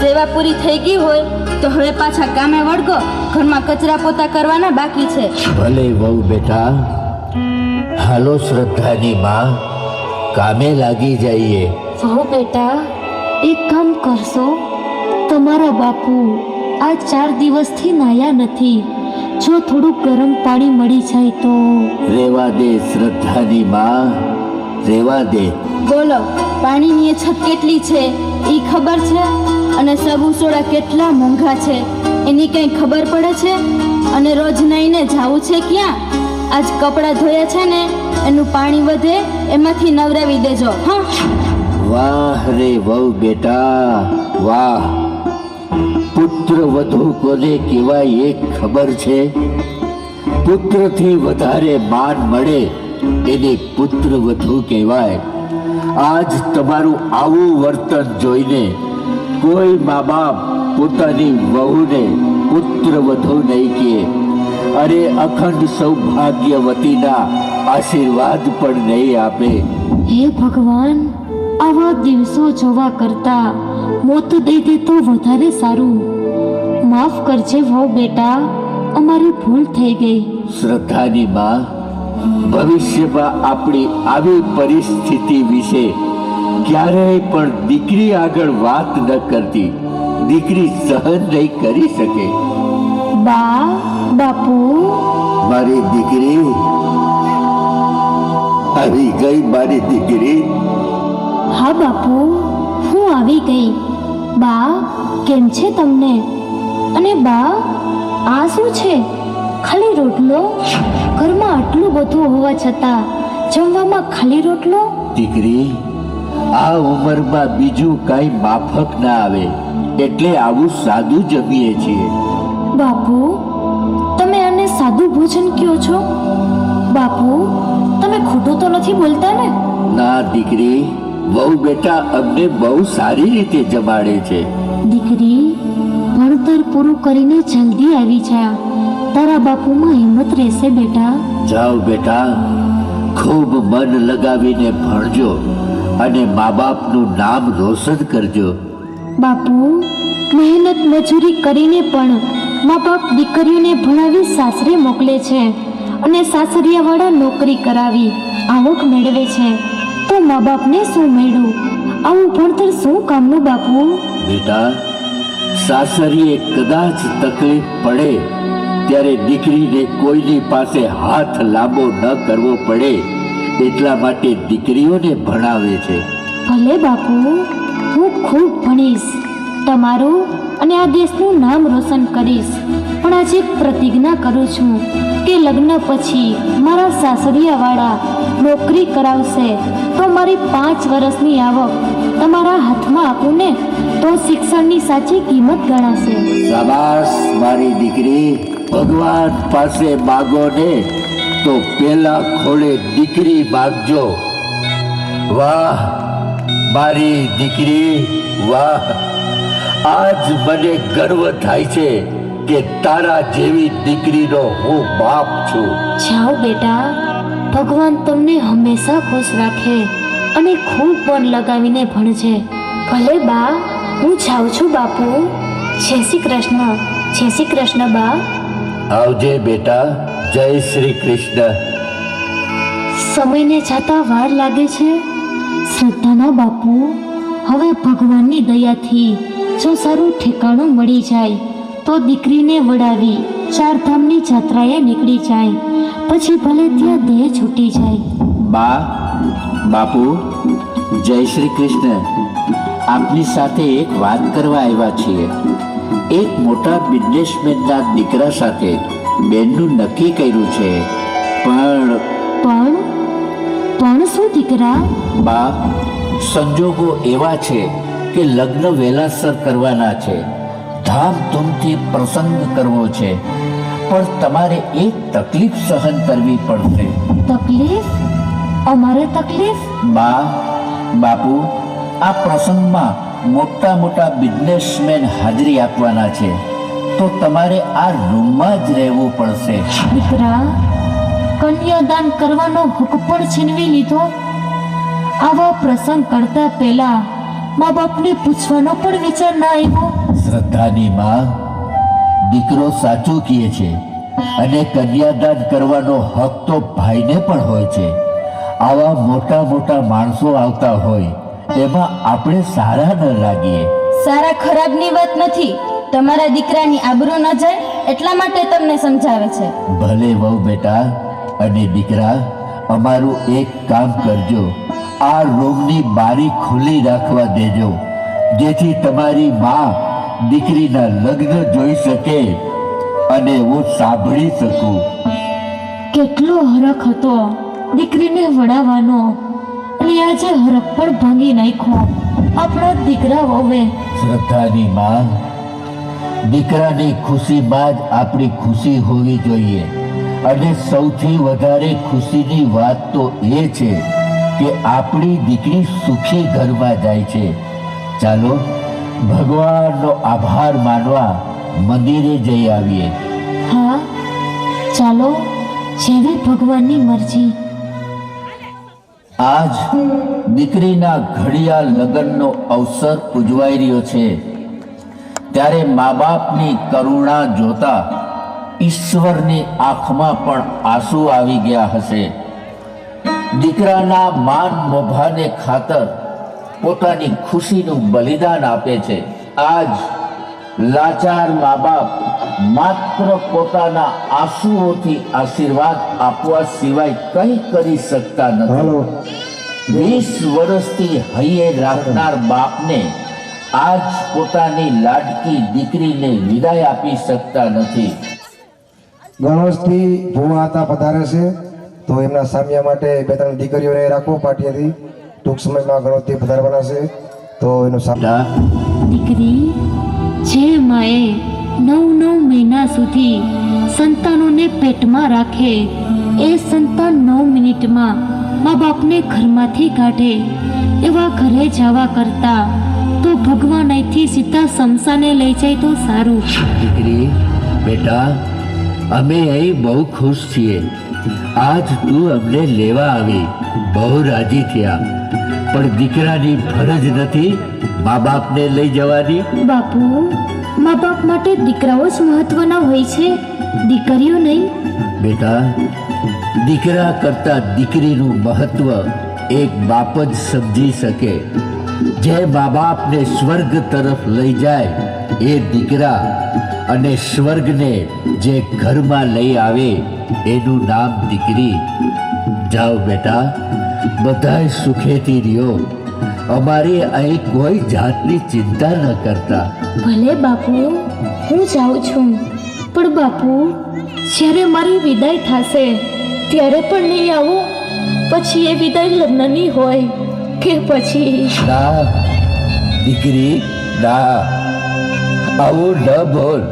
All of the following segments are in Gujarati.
સેવા પૂરી થઈ ગઈ હોય તો હવે પાછા કામે વળગો. ઘરમાં કચરા પોતા કરવાના બાકી છે. ભલે વહુ બેટા, હાલો શ્રદ્ધાની માં, કામે લાગી જઈએ. વહુ બેટા, એક કામ કરશો? તમારા બાપુ આ 4 દિવસથી નાયા નથી. જો થોડું ગરમ પાણી મળી જાય તો. રેવા દે શ્રદ્ધાની માં, રેવા દે. બોલો, પાણીની અછત કેટલી છે એ ખબર છે? અને સાબુ સોડા કેટલા મોંઘા છે એની કંઈ ખબર પડે છે? અને રોજ નાઈને જાવું છે ક્યાં? આજ કપડાં ધોયા છે ને, એનું પાણી વધે એમાંથી નવરાવી દેજો. હા, વાહ રે વહુ બેટા, વાહ. પુત્ર વધુ કોને કહેવાય એ ખબર છે? પુત્રથી વધારે માન મળે એને પુત્ર વધુ કહેવાય. આજ તમારું આવું વર્તન જોઈને કોઈ મા બાપ પોતાની વહુને પુત્ર વધુ નહીં કહે. અરે અખંડ સૌભાગ્યવતીના આશીર્વાદ પણ નહીં આપે. હે ભગવાન, આવા દિવસો જોવા કરતા મોત દઈ દે તો વધારે સારું. માફ કરજે વહુ બેટા, અમારી ભૂલ થઈ ગઈ. શ્રદ્ધાની માં, ભવિષ્યમાં આપણી આવી પરિસ્થિતિ વિશે ક્યારેય પણ દીકરી આગળ વાત ન કરતી. દીકરી સહન નહીં કરી શકે. બા, બાપુ, મારી દીકરી આવી ગઈ. મારી દીકરી. હા બાપુ, હું આવી ગઈ. બા, કેમ છે તમને? અને બા, આ શું છે? ખાલી રોટલો? ઘરમાં આટલું બધું હોવા છતાં જમવામાં ખાલી રોટલો? દીકરી, આ ઉંમરમાં બીજું કાંઈ માફક ના આવે એટલે આવું સાદું જમીએ છીએ. બાપુ, તમે આને સાદું ભોજન કહો છો? બાપુ, તમે ખોટું તો નથી બોલતા ને? ના દીકરી, વહુ બેટા અમને બહુ સારી રીતે જમાડે છે. દીકરી, ભણતર પૂરું કરીને જલ્દી આવી જા. તારા બાપુમાં હિંમત રહેશે બેટા. જાઓ બેટા, ખૂબ મન લગાવીને ભણજો અને મા બાપનું નામ રોશન કરજો. બાપુ, મહેનત મજૂરી કરીને પણ મા બાપ દીકરીઓને ભણાવી સાસરે મોકલે છે અને સાસરિયાવાળા નોકરી કરાવી આવક મેળવે છે, તો મા બાપને શું મળ્યું? આવું ભણતર શું કામનું બાપુ? બેટા, સાસરીએ કદાચ તકલીફ પડે ત્યારે દીકરીને કોઈની પાસે હાથ લાંબો ન કરવો પડે એટલા માટે દીકરીઓને ભણાવે છે. ભલે બાપુ, હું ખૂબ ભણીશ, તમારું અને આ દેશનું નામ રોશન કરીશ. પણ આજે એક પ્રતિજ્ઞા કરું છું કે લગ્ન પછી મારા સાસરિયાવાળા નોકરી કરાવશે તો મારી 5 વર્ષની આવક તમારા હાથમાં આપું ને તો શિક્ષણની સાચી કિંમત ગણાશે. શાબાશ મારી દીકરી. ભગવાન પાસે માગો ને તો પેલા ખોળે દીકરી માગજો. વાહ મારી દીકરી, વાહ. આજ મને ગર્વ થાય છે કે તારા જેવી દીકરીનો હું બાપ છું. જાઓ બેટા, ભગવાન તમને હંમેશા ખુશ રાખે અને ખૂબ મન લગાવીને ભણજે. ભલે બા, હું જાઉં છું બાપુ. જય શ્રી કૃષ્ણ. જય શ્રી કૃષ્ણ બા. આવજે બેટા. જય શ્રી કૃષ્ણ. સમયને જતા વાર લાગે છે. શ્રદ્ધાના બાપુ, હવે ભગવાનની દયાથી જો સારું ઠેકાણું મળી જાય તો દીકરીને વડાવી 4 ધામની જાત્રાએ નીકળી જાય, પછી ભલે ત્યાં દેહ છૂટી જાય. બા, બાપુ, જય શ્રી કૃષ્ણ. આપની સાથે એક વાત કરવા આવ્યા છીએ. એક મોટા બિઝનેસમેનના દીકરા સાથે બેનનું નક્કી કર્યું છે. પણ શું દીકરા? બા, સંજોગો એવા છે કે લગ્ન વહેલાસર કરવાના છે, ધામધૂમથી પ્રસંગ કરવો છે, પણ તમારે એક તકલીફ સહન કરવી પડશે. તકલીફ? અમારે તકલીફ? બા, બાપુ, આ પ્રસંગમાં મોટા બિઝનેસમેન હાજરી આપવાના છે, તો તમારે આ રૂમમાં જ રહેવું પડશે. દીકરા, કન્યાદાન કરવાનો હક પણ છીનવી લીધો. આવા પ્રસંગ કરતા પહેલા મા બાપને પૂછવાનો પણ વિચાર ના આવ્યો? શ્રદ્ધાની માં, દીકરો સાચું કહે છે અને કન્યાદાન કરવાનો હક તો ભાઈને પણ હોય છે. આવા મોટા મોટા માણસો આવતા હોય એમાં આપણે સારા ન લાગીએ. સારા ખરાબની વાત નથી, તમારા દીકરાની આબરૂ ન જાય એટલા માટે તમને સમજાવે છે. ભલે વહુ બેટા અને દીકરા, અમારું એક કામ કરજો, આ રૂમની બારી ખુલ્લી રાખવા દેજો, જેથી તમારી માં દીકરીના લગ્ન જોઈ શકે અને હું સાંભળી શકું. કેટલો હરખ હતો દીકરીને વડાવવાનો, અને આજે હરખ પણ ભાંગી નાખ્યો આપણા દીકરા વહુએ. શ્રદ્ધાની માં, દીકરાની ખુશીમાં જ આપણી ખુશી હોવી જોઈએ. અને સૌથી વધારે ખુશીની વાત તો એ છે કે આપણી દીકરી સુખી ઘરમાં જાય છે. ચાલો ભગવાનનો આભાર માનવા મંદિરે જઈ આવીએ. હા ચાલો, જેવી ભગવાનની મરજી. આજ દીકરીના ઘડિયાળ લગ્નનો અવસર ઉજવાઈ રહ્યો છે, ત્યારે મા બાપની કરુણા જોતા ઈશ્વરની આંખમાં પણ આંસુ આવી ગયા હશે. દીકરાના માન મોભાને ખાતર પોતાની ખુશીનું બલિદાન આપે છે. આજ લાચાર મા બાપ માત્ર પોતાના આંસુઓથી આશીર્વાદ આપવા સિવાય કંઈ કરી શકતા નથી. 20 વર્ષથી હૈયે રાખનાર બાપને આજ પોતાની લાડકી દીકરીને વિદાય આપી શકતા નથી. ગણોશથી ભુવા હતા પધારે છે, તો એમના સામ્યા માટે 2-3 દીકરીઓને રાખો પાટિયાથી. ટૂંક સમયમાં ગણોશથી પધારવાના છે, તો એનું બેટા, દીકરી, જે માએ 9 મહિના સુધી સંતાનોને પેટમાં રાખે, એ સંતાન 9 મિનિટમાં મા બાપને ઘરમાંથી કાઢે, એવા ઘરે જવા કરતા તો ભગવાન અહીંથી સીધા શમશાને લઈ જાય તો સારું. દીકરી, બેટા, અમે અહીં બહુ ખુશ છીએ. આજ તું અમને લેવા આવી, બહુ રાજી થયા. પણ દીકરાની ફરજ નથી મા બાપને લઈ જવાની? બાપુ, મા બાપ માટે દીકરાઓ જ મહત્વના હોય છે, દીકરીઓ નહીં. બેટા, દીકરા કરતા દીકરીનું મહત્વ એક બાપ જ સમજી શકે. જે મા બાપને સ્વર્ગ તરફ લઈ જાય એ દીકરા, અને સ્વર્ગને જે ઘરમાં લઈ આવે એનું નામ દીકરી. જાઓ બેટા, બધાય સુખેથી રહ્યો. અમારી અહીં કોઈ જાતની ચિંતા ન કરતા. ભલે બાપુ, હું જાઉં છું, પણ બાપુ, જ્યારે મારી વિદાય થશે ત્યારે પણ નહીં આવો? પછી એ વિદાય લગ્નની હોય કે પછી? ના દીકરી, ના, આવું ન બોલ.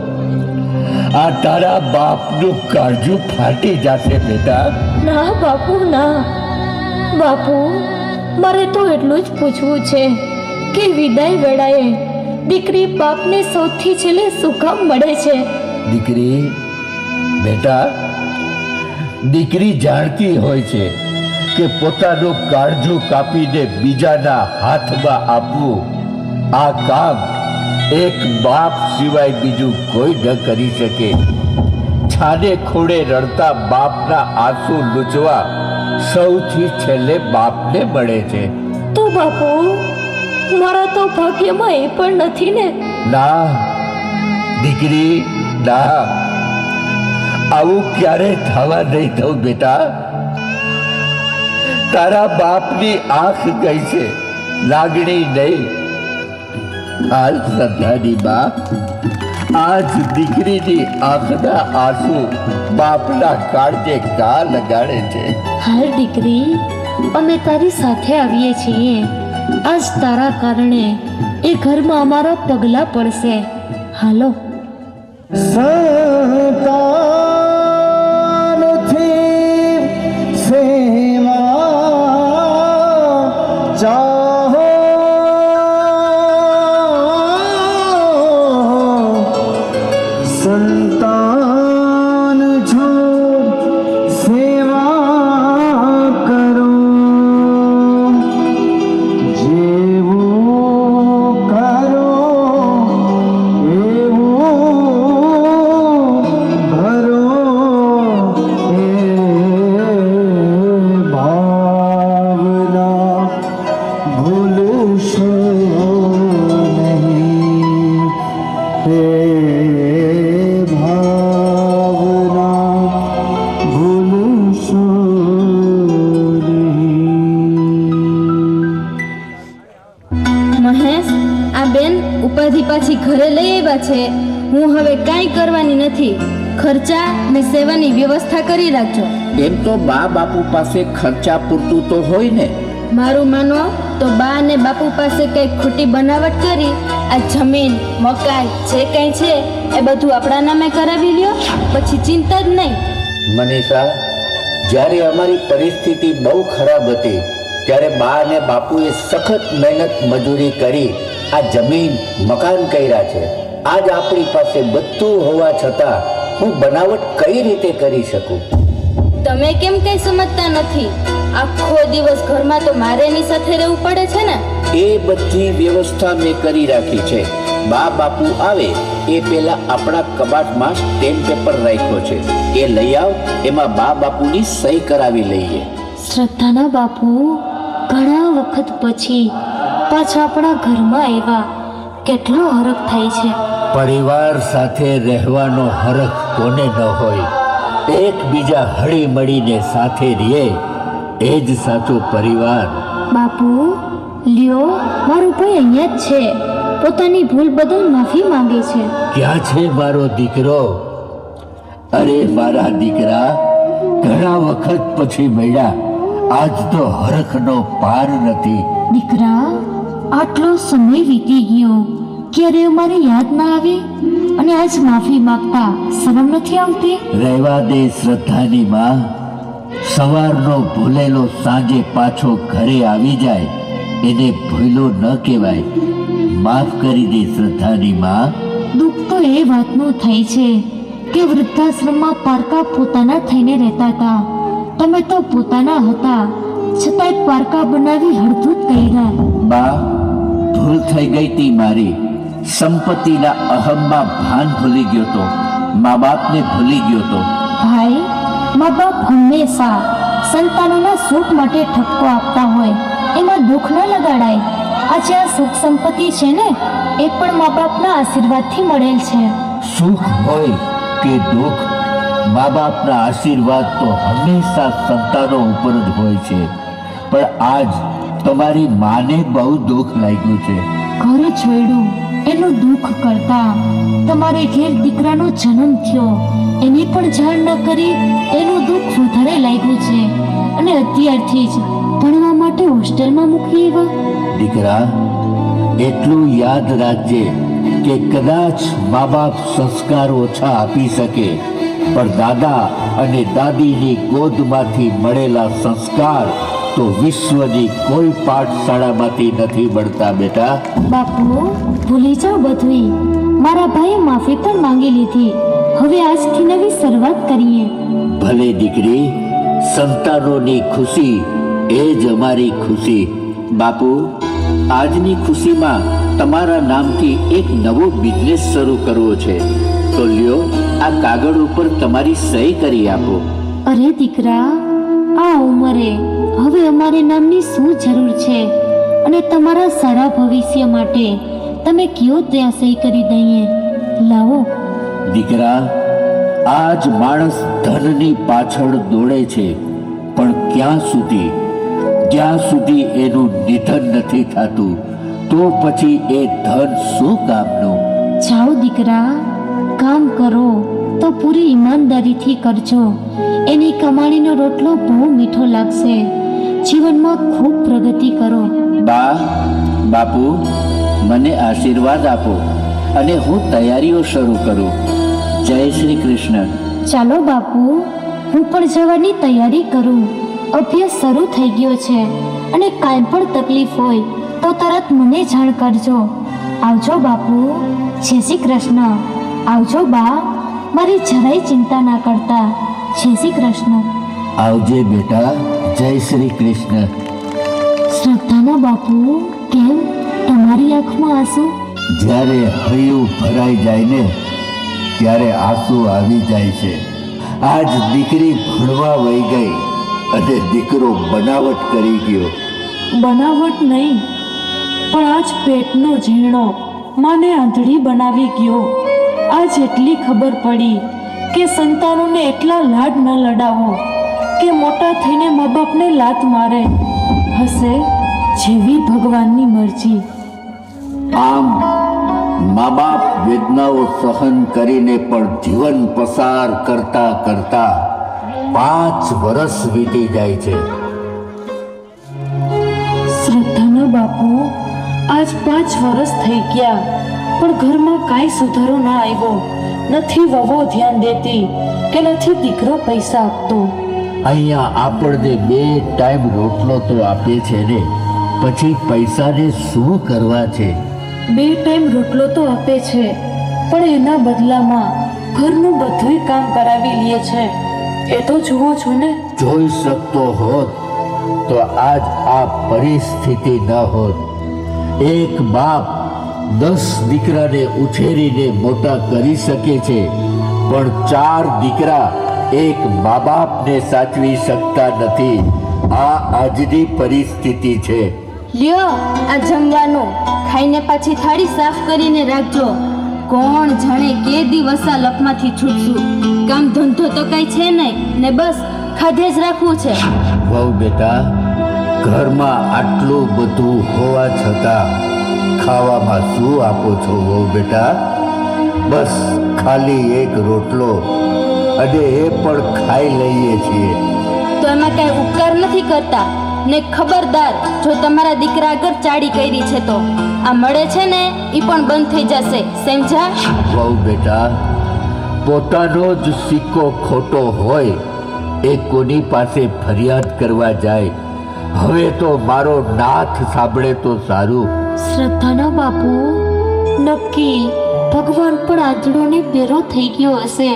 આ તારા બાપનું કાળજું ફાટી જશે બેટા. ના બાપુ, ના. બાપુ, મારે તો એટલું જ પૂછવું છે કે વિદાય વેળાએ દીકરી બાપને સૌથી છેલ્લે શું કામ મળે છે? દીકરી, બેટા, દીકરી જાણતી હોય છે કે પોતાનું કાળજું કાપીને બીજાના હાથમાં આપવું, આ કામ એક બાપ સિવાય બીજું કોઈ ન કરી શકે. છાને ખૂણે રડતા બાપના આંસુ લૂછવા સૌથી છેલ્લે બાપને મળે છે. તો બાપુ, મારા તો ભાગ્યમાં એ પણ નથી ને? ના દીકરી, ના, આવું ક્યારે થવા નહીં દઉં બેટા. તારા બાપની આંખ ગઈ છે, લાગણી નહીં. હાલ શ્રદ્ધાની બા, આજ દીકરીની આંખના આંસુ બાપના કાળજે કા લગાડે છે. હાલ દીકરી, અમે તારી સાથે આવીએ છીએ. આજ તારા કારણે એ ઘરમાં અમારા પગલા પડશે. હાલો. સંતાનથી સેવા ચાહો, સંતાન છો સેવા કરો, જેવું બધી પાછી ઘરે લઈ આવ્યા છે. હું હવે કાંઈ કરવાની નથી. ખર્ચા ને સેવાની વ્યવસ્થા કરી રાખજો. એમ તો બા બાપુ પાસે ખર્ચા પૂરતું તો હોય ને. મારું માનો તો બા અને બાપુ પાસે કંઈક ખોટી બનાવટ કરી આ જમીન મકાન જે કંઈ છે એ બધું આપણા નામે કરાવી લ્યો, પછી ચિંતા જ નહીં. મનીષા, જ્યારે અમારી પરિસ્થિતિ બહુ ખરાબ હતી ત્યારે બા અને બાપુએ સખત મહેનત મજૂરી કરી આ જમીન મકાન કર્યા છે. આજ આપણી પાસે બધું હોવા છતાં હું બનાવટ કઈ રીતે કરી શકું? તમે કેમ કઈ સમજતા નથી? આખો દિવસ ઘરમાં તો મારે એની સાથે રહેવું પડે છે ને. એ બધી વ્યવસ્થા મેં કરી રાખી છે. બા બાપુ આવે એ પહેલા આપણા કબાટમાં સ્ટેમ્પ પેપર રાખ્યો છે, એ લઈ આવ. એમાં બા બાપુની સહી કરાવી લઈએ. શ્રદ્ધાના બાપુ ઘણા વખત પછી પાછા આપણા ઘરમાં આવ્યા. કેટલો હરખ થાય છે. પરિવાર સાથે રહેવાનો હરખ કોને ન હોય? એકબીજા હળી મળીને સાથે રહે એ જ સાચો પરિવાર. બાપુ લ્યો, મારો ભાઈ અહીંયા જ છે. પોતાની ભૂલ બદલ માફી માંગે છે. ક્યાં છે મારો દીકરો? અરે મારા દીકરા, ઘણા વખત પછી મળ્યા. આજ તો હરખનો પાર નથી. દીકરા, આટલો સમય વીતી ગયો, ક્યારે અમારે યાદ ના આવે? અને આજ માફી માંગતા શરમ નથી આવતી? રહેવા દે શ્રદ્ધાની માં. સવારનો ભૂલેલો સાંજે પાછો ઘરે આવી જાય એને ભૂલો ન કહેવાય. માફ કરી દે શ્રદ્ધાની માં. દુઃખ તો એ વાતનું થાય છે કે વૃદ્ધાશ્રમમાં પારકા પોતાના થઈને રહેતા હતા. તમે તો પોતાના હતા છતાંય પારકા બનાવી હળધૂત કર્યા. બા, ભૂલ થઈ ગઈ તી મારી. સંપત્તિના અહમમાં ભાન ભૂલી ગયો તો, મા બાપને ભૂલી ગયો તો. ભાઈ, મા બાપ હંમેશા સંતાનોના સુખ માટે ઠપકો આપતા હોય, એમાં દુઃખ ન લગાડાય. આજે આ સુખ સંપત્તિ છે ને એ પણ મા બાપના આશીર્વાદથી મળેલ છે. સુખ હોય કે દુઃખ, મા બાપના આશીર્વાદ તો હંમેશા સંતાનો ઉપર જ હોય છે. પણ આજ તમારી માને બહુ દુઃખ લાગ્યું છે. ઘર છોડ્યું એનું દુઃખ કરતા તમારે ઘેર દીકરાનો જન્મ થયો એની પણ જાણ ન કરી એનું દુઃખ વધારે લાગ્યું છે. અને અત્યારથી જ ભણવા માટે હોસ્ટેલમાં મૂકી આવ્યા. દીકરા, એટલું યાદ રાખજે કે કદાચ મા બાપ સંસ્કાર ઓછા આપી શકે, પણ દાદા અને દાદીની ગોદમાંથી મળેલા સંસ્કાર તો વિશ્વની કોઈ પાઠશાળામાંથી નથી મળતા બેટા. બાપુ, ભૂલી જાઓ બધું. મારા ભાઈએ માફી પણ માંગી લીધી. હવે આજથી નવી શરૂઆત કરીએ. ભલે દીકરી, સંતાનોની ખુશી એ જ અમારી ખુશી. બાપુ, આજની ખુશીમાં તમારા નામથી એક નવો બિઝનેસ શરૂ કરવો છે, તો લ્યો આ કાગળ ઉપર તમારી સહી કરી આપો. અરે દીકરા, આ ઉંમરે હવે અમારે નામની શું જરૂર છે? અને તમારા સારા ભવિષ્ય માટે તમે કયો ત્યાં સહી કરી દઈએ. લાવો. દીકરા, આજ માણસ ધનની પાછળ દોડે છે, પણ ક્યાં સુધી? જ્યાં સુધી એનું નિધન નથી થતું તો પછી એ ધન શું કામનું? જાઓ દીકરા, કામ કરો તો પૂરી ઈમાનદારીથી કરજો. એની કમાણીનો રોટલો બહુ મીઠો લાગશે. જીવનમાં ખૂબ પ્રગતિ કરો. બા, બાપુ, મને આશીર્વાદ આપો અને હું તૈયારીઓ શરૂ કરું. જય શ્રી કૃષ્ણ. ચાલો બાપુ, હું પણ જવાની તૈયારી કરું. અભ્યાસ શરૂ થઈ ગયો છે અને કાંઈ પણ તકલીફ હોય તો તરત મને જાણ કરજો. આવજો બાપુ. જય શ્રી કૃષ્ણ. આવજો બા. મારી જરાય ચિંતા ના કરતા. જય શ્રી કૃષ્ણ. આવજે બેટા. જય શ્રી કૃષ્ણ. શ્રદ્ધાના બાપુ, કેમ તમારી આંખમાં આંસુ? જ્યારે હૈયું ભરાઈ જાય ને ત્યારે આંસુ આવી જાય છે. આજ દીકરી ભણવા વહી ગઈ અને દીકરો બનાવટ કરી ગયો. બનાવટ નહીં, પણ આજ પેટનો ઝીણો માને આંધળી બનાવી ગયો. આજ એટલી ખબર પડી કે સંતાનોને એટલા લાડ ન લડાવો કે મોટા થઈને મા બાપને લાત મારે. હશે જેવી ભગવાનની મરજી. આમ મા બાપ વેદનાઓ સહન કરીને પણ જીવન પસાર કરતા કરતા 5 વર્ષ વીતી જાય છે. શ્રદ્ધાના બાપુ, આજ 5 વર્ષ થઈ ગયા પણ ઘરમાં કાંઈ સુધારો ના આવ્યો. નથી વહુ ધ્યાન દેતી કે નથી દીકરો પૈસા આપતો. અહીંયા આપણને 2 ટાઈમ રોટલો તો આપે છે ને, પછી પૈસાને શું કરવા છે? 2 ટાઈમ રોટલો તો આપે છે પણ એના બદલામાં ઘરનું બધું કામ કરાવી લે છે. એ તો જુઓ છો ને. જોઈ શકતો હોત તો આજ આ પરિસ્થિતિ ન હોત. એક બાપ 10 દીકરાને ઉછેરીને મોટા કરી શકે છે, પણ 4 દીકરા એક મા બાપને સાચવી શકતા નથી. આ આજની પરિસ્થિતિ છે. લ્યો આ જમવાનું, ખાઈને પાછી થાળી સાફ કરીને રાખજો. કોણ જાણે કે દિવસ આ લપમાંથી છૂટશું. કામ ધંધો તો કઈ છે નહીં ને બસ ખાધે જ રાખવું છે. વહુ બેટા, ઘરમાં આટલું બધું હોવા છતાં ખાવામાં શું આપો છો વહુ બેટા? બસ ખાલી એક રોટલો, અને એ પણ ખાઈ લઈએ છીએ. તો એમાં કઈ ઉપકાર નથી કરતા ને ખબરદાર, જો તમારા દીકરા આગળ ચાડી કરી છે તો આ મળે છે ને એ પણ બંધ થઈ જશે, સમજા? વહુ બેટા, પોતાનો જ સિક્કો ખોટો હોય એ કોની પાસે ફરિયાદ કરવા જાય? હવે તો મારો નાથ સાંભળે તો સારું. શ્રદ્ધાના બાપુ, નક્કી ભગવાન પણ આંધળોને બેરો થઈ ગયો હશે,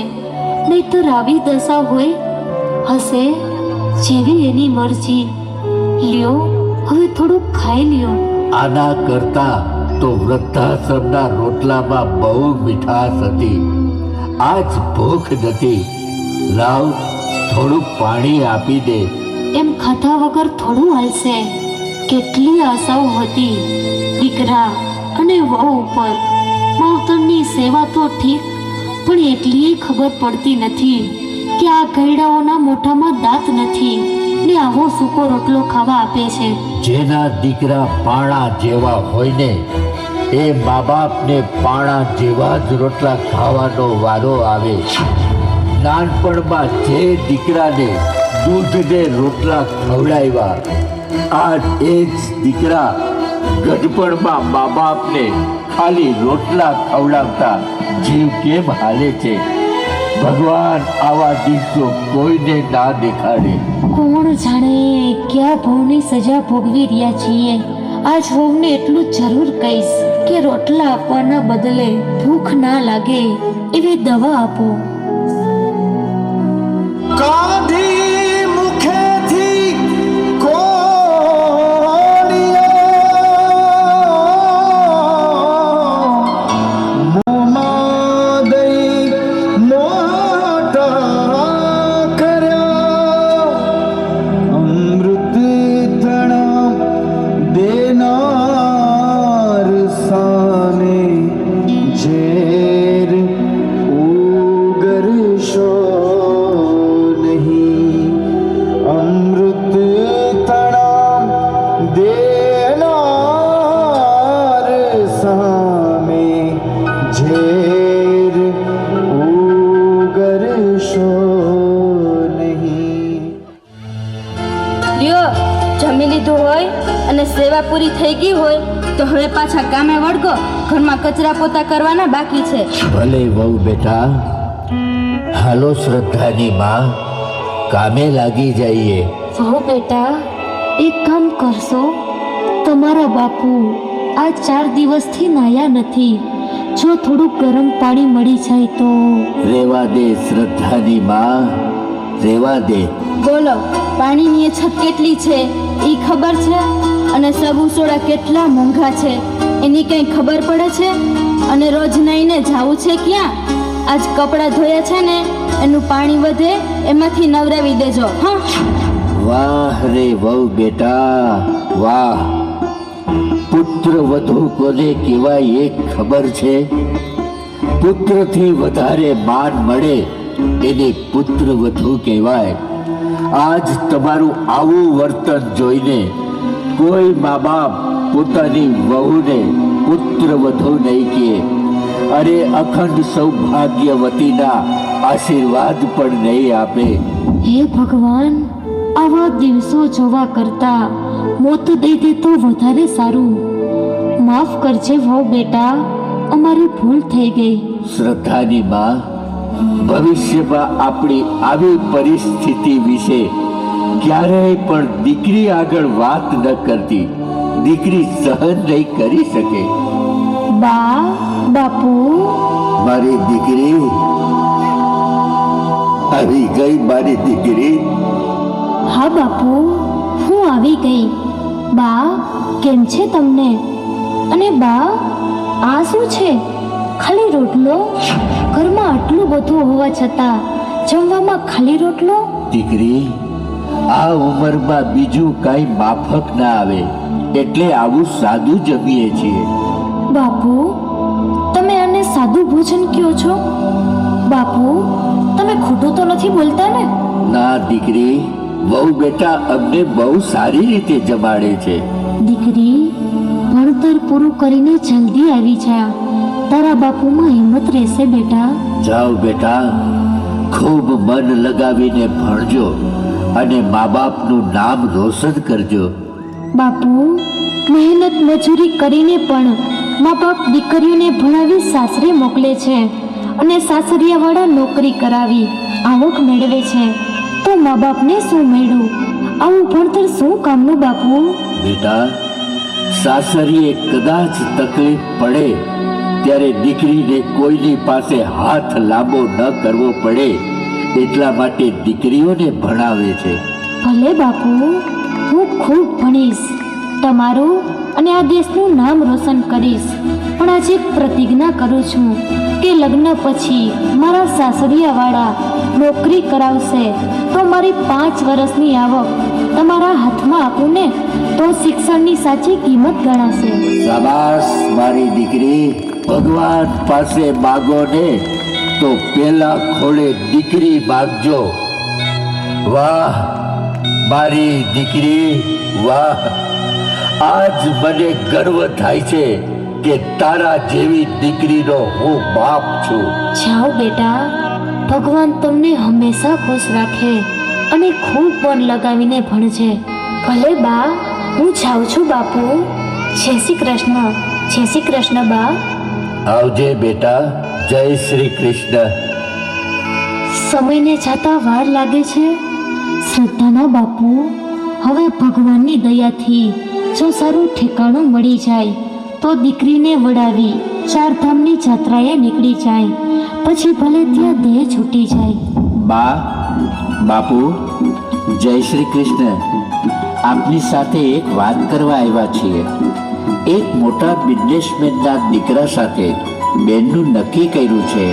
નહીતર આવી દશા હોય હશે. જેવી એની મરજી. લ્યો હવે થોડુંક ખાઈ લ્યો. આના કરતા તો વૃદ્ધાશ્રમના રોટલામાં બહુ મીઠાશ હતી. આજ ભૂખ નથી. લાવ, થોડુંક પાણી આપી દે. એમ ખાધા વગર થોડું હાલશે. કેટલી આશાઓ હતી દીકરા અને વહુ ઉપર. માવતરની સેવા તો ઠીક, પણ એટલી ખબર પડતી નથી કે આ ગયડાઓના મોઢામાં દાંત નથી ને આવો સૂકો રોટલો ખાવા આપે છે. જેના દીકરા પાણા જેવા હોય ને, એ મા બાપને પાણા જેવા જ રોટલા ખાવાનો વારો આવે. નાનપણમાં જે દીકરાને દૂધને રોટલા ખવડાવ્યા, આજ એ જ દીકરા ગઢપણમાં મા બાપને ખાલી રોટલા ખવડાવતા જીવ કેમ હાલે છે? ભગવાન આવા દિવસો કોઈને ના દેખાડે. કોણ જાણે ક્યાં ભવની સજા ભોગવી રહ્યા છીએ. આજ વહુને એટલું જરૂર કહીશ કે રોટલા આપવાના બદલે ભૂખ ના લાગે એવી દવા આપો. કાઢી મુખેથી કોળિયો, મોંમાં દઈ મોટા કર્યા, અમૃત તણા દેનાર સામે ઝેર ઉગરશો નહીં. અમૃત તણા દેનાર સામે ઝેર ઉગરશો નહીં. લ્યો જમી લીધું હોય અને સેવા પૂરી થઈ ગઈ હોય તો હવે પાછા કામે વળગો. ઘરમાં કચરા પોતા કરવાના બાકી છે. ભલે વહુ બેટા, હાલો શ્રદ્ધાની માં, કામે લાગી જઈએ. વહુ બેટા, એક કામ કરશો? તમારા બાપુ આ 4 દિવસથી નાયા નથી. જો થોડું ગરમ પાણી મળી જાય તો. રેવા દે શ્રદ્ધાની માં, રેવા દે. બોલો, પાણીની અછત કેટલી છે એ ખબર છે? અને સબુ સોડા કેટલા મોંઘા છે એની કંઈ ખબર પડે છે? અને રોજ નાઈને જાવું છે ક્યાં? આજ કપડાં ધોયા છે ને એનું પાણી વધે એમાંથી નવરાવી દેજો. હા, વાહ રે વહુ બેટા, વાહ. પુત્ર વધુ કોને કહેવાય એ ખબર છે? પુત્રથી વધારે માન મળે એને પુત્ર વધુ કહેવાય. આજ તમારું આવું વર્તન જોઈને કોઈ મા બાપ પોતાની વહુને પુત્ર વધુ નહીં કહે. અરે અખંડ સૌભાગ્યવતીના આશીર્વાદ પણ નહીં આપે. હે ભગવાન, આવા દિવસો જોવા કરતા મોત દઈ દે તો વધારે સારું. માફ કરજે વહુ બેટા, અમારી ભૂલ થઈ ગઈ. શ્રદ્ધાની માં, ભવિષ્યમાં આપણી આવી પરિસ્થિતિ વિશે ક્યારેય પણ દીકરી આગળ વાત ન કરતી. દીકરી સહન નહીં કરી શકે. બા, બાપુ, મારી દીકરી આવી ગઈ. મારી દીકરી હા બાપુ, હું આવી ગઈ. બા, કેમ છે તમને? અને બા, આ શું છે? ખાલી રોટલો? ઘરમાં આટલું બધું હોવા છતાં જમવામાં ખાલી રોટલો? દીકરી, આ ઉંમરમાં બીજું કાંઈ માફક ના આવે એટલે આવું સાદું જમીએ છીએ. બાપુ, તમે આને સાદું ભોજન કહો છો? બાપુ, તમે ખોટું તો નથી બોલતા ને? ના દીકરી, વહુ બેટા અમને બહુ સારી રીતે જમાડે છે. દીકરી, ભણતર પૂરું કરીને જલ્દી આવી જા. તારા બાપુમાં હિંમત રહેશે બેટા. જાઓ બેટા, ખૂબ મન લગાવીને ભણજો અને મા બાપનું નામ રોશન કરજો. બાપુ, મહેનત મજૂરી કરીને પણ મા બાપ દીકરીઓને ભણાવી સાસરે મોકલે છે અને સાસરિયાવાળા નોકરી કરાવી આવક મેળવે છે, તો મા બાપને શું મળ્યું? આવું ભણતર શું કામનું બાપુ? બેટા, સાસરીએ કદાચ તકલીફ પડે ત્યારે દીકરીને કોઈની પાસે હાથ લાંબો ન કરવો પડે એટલા માટે દીકરીઓને ભણાવે છે. ભલે બાપુ, હું ખૂબ ભણીશ, તમારું અને આ દેશનું નામ રોશન કરીશ. પણ આજે એક પ્રતિજ્ઞા કરું છું કે લગ્ન પછી મારા સાસરિયાવાળા નોકરી કરાવશે તો મારી 5 વર્ષની આવક તમારા હાથમાં આપું ને તો શિક્ષણની સાચી કિંમત ગણાશે. શાબાશ મારી દીકરી. ભગવાન પાસે માગો ને તો પેલા ખોળે દીકરી માગજો. વાહ મારી દીકરી, વાહ! આજ મને ગર્વ થાય છે કે તારા જેવી દીકરીનો હું બાપ છું. જાઓ બેટા, ભગવાન તમને હંમેશા ખુશ રાખે અને ખૂબ મન લગાવીને ભણજે. ભલે બા, હું જાઉં છું બાપુ. જય શ્રી કૃષ્ણ. જય શ્રી કૃષ્ણ બા. આવજે બેટા. જય શ્રી કૃષ્ણ. સમયને જતા વાર લાગે છે. શ્રદ્ધાના બાપુ, હવે ભગવાનની દયાથી જો સારું ઠેકાણું મળી જાય તો દીકરીને વડાવી 4 ધામની જાત્રાએ નીકળી જાય, પછી ભલે ત્યાં દેહ છૂટી જાય. બા, બાપુ, જય શ્રી કૃષ્ણ. આપની સાથે એક વાત કરવા આવ્યા છીએ. એક મોટા બિઝનેસમેનના દીકરા સાથે બેનનું નક્કી કર્યું છે.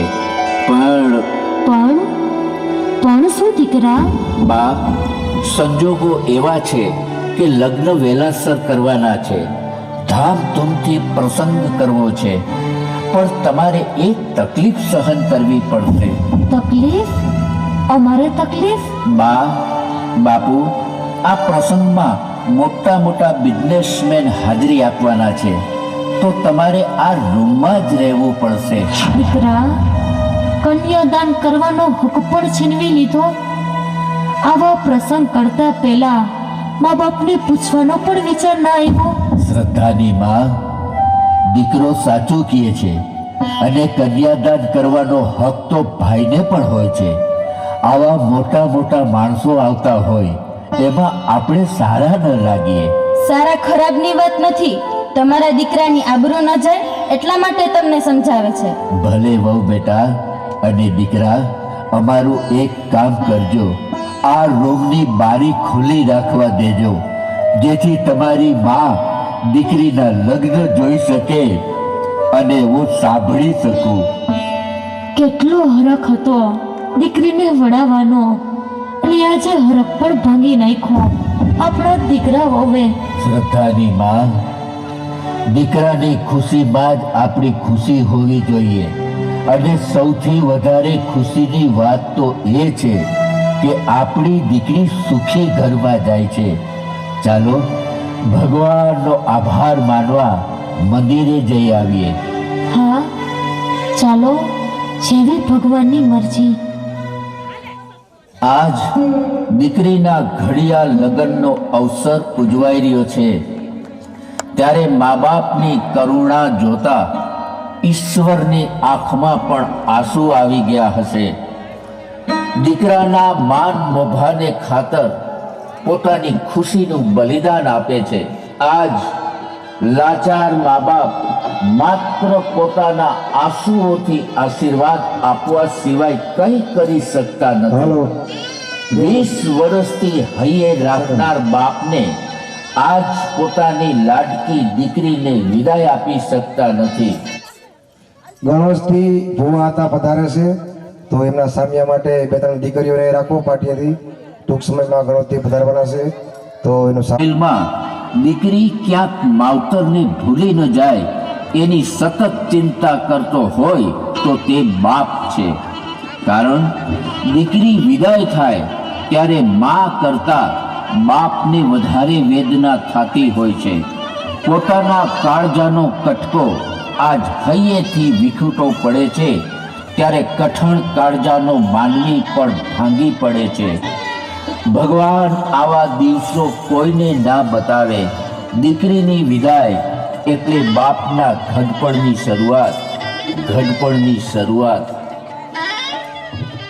પણ શું દીકરા? બા, સંજોગો એવા છે કે લગ્ન વહેલાસર કરવાના છે, ધામધૂમથી પ્રસંગ કરવો છે, પણ તમારે એક તકલીફ સહન કરવી પડશે. તકલીફ? અમારે તકલીફ? બા, બાપુ, આ પ્રસંગમાં મોટા મોટા બિઝનેસમેન હાજરી આપવાના છે, તો તમારે આ રૂમમાં જ રહેવું પડશે. દીકરા, કન્યાદાન કરવાનો હક પણ છીનવી લીધો. આવા પ્રસંગ કરતા પહેલા મા બાપને પૂછવાનો પણ વિચાર ના આવ્યો. શ્રદ્ધાની માં, દીકરો સાચું કહે છે અને કન્યાદાન કરવાનો હક તો ભાઈને પણ હોય છે. આવા મોટા મોટા માણસો આવતા હોય એમાં આપણે સારા ન લાગીએ. સારા ખરાબની વાત નથી, તમારા દીકરાની આબરૂ ન જાય એટલા માટે તમને સમજાવે છે. ભલે વહુ બેટા અને દીકરા, અમારું એક કામ કરજો. આ રૂમની બારી ખુલ્લી રાખવા દેજો, જેથી તમારી માં દીકરીના લગ્ન જોઈ શકે અને હું સાંભળી શકું. કેટલો હરખ હતો દીકરીને વડાવવાનો, અને આજે હરખ પણ ભાંગી નાખ્યો આપણા દીકરા વહુએ. શ્રદ્ધાની માં, દીકરાની ખુશીમાં જ આપણી ખુશી હોવી જોઈએ. અને સૌથી વધારે ખુશીની વાત તો એ છે કે આપણી દીકરી સુખી ઘરમાં જાય છે. ચાલો ભગવાનનો આભાર માનવા મંદિરે જઈ આવીએ. હા, ચાલો જેવી ભગવાનની મરજી. આજ દીકરીના ઘડિયાળ લગ્નનો અવસર ઉજવાઈ રહ્યો છે ત્યારે મા બાપની કરુણા જોતા ઈશ્વરની આંખમાં પણ આંસુ આવી ગયા હશે. દીકરાના માન મોભાને ખાતર પોતાની ખુશીનું બલિદાન આપે છે. આજ લાચાર મા બાપ માત્ર પોતાના આંસુઓથી આશીર્વાદ આપવા સિવાય કંઈ કરી શકતા નથી. હાલો 20 વર્ષથી હૈયે રાખનાર બાપને આજ પોતાની લાડકી દીકરીને વિદાય આપી શકતા નથી. ગણોશથી ભુવા હતા પધારે છે તો એમના સામ્યા માટે 2-3 દીકરીઓને રાખો પાટિયાથી. ટૂંક સમયમાં ગણોશથી પધારવાના છે તો એનું દિલમાં દીકરી ક્યાંક માવતરને ભૂલી ન જાય એની સતત ચિંતા કરતો હોય તો તે બાપ છે. કારણ દીકરી વિદાય થાય ત્યારે મા કરતા બાપને વધારે વેદના થતી હોય છે. પોતાના કાળજાનો કટકો આજ હૈયેથી વિખૂટો પડે છે ત્યારે કઠણ કાળજાનો માનવી પણ ભાંગી પડે છે. ભગવાન આવા દિવસો કોઈને ના બતાવે. દીકરીની વિદાય એટલે બાપના ઘડપણની શરૂઆત.